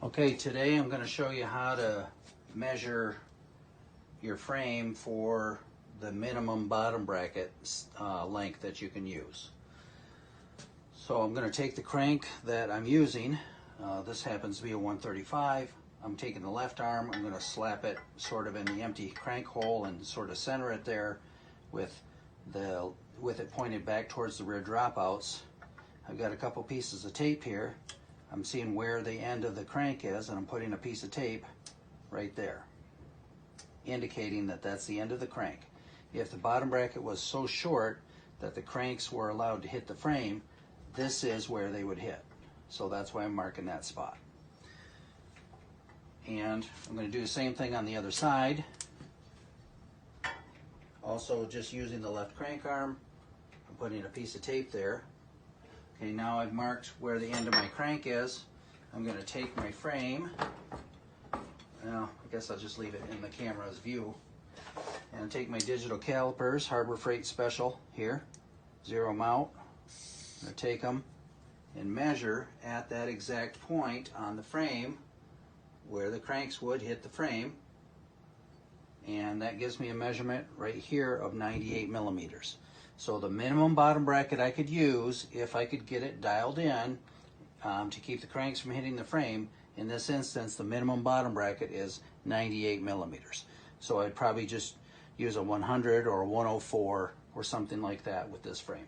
Okay, today I'm going to show you how to measure your frame for the minimum bottom bracket length that you can use. So I'm going to take the crank that I'm using. This happens to be a 135. I'm taking the left arm. I'm going to slap it sort of in the empty crank hole and sort of center it there with it pointed back towards the rear dropouts. I've got a couple pieces of tape here. I'm seeing where the end of the crank is, and I'm putting a piece of tape right there, indicating that that's the end of the crank. If the bottom bracket was so short that the cranks were allowed to hit the frame, this is where they would hit. So that's why I'm marking that spot. And I'm going to do the same thing on the other side. Also just using the left crank arm, I'm putting a piece of tape there. Okay, now I've marked where the end of my crank is. I'm going to take my frame. Well, I guess I'll just leave it in the camera's view. And take my digital calipers, Harbor Freight Special here. Zero them out. I'm going to take them and measure at that exact point on the frame where the cranks would hit the frame. And that gives me a measurement right here of 98 millimeters. So the minimum bottom bracket I could use, if I could get it dialed in to keep the cranks from hitting the frame, in this instance the minimum bottom bracket is 98 millimeters. So I'd probably just use a 100 or a 104 or something like that with this frame.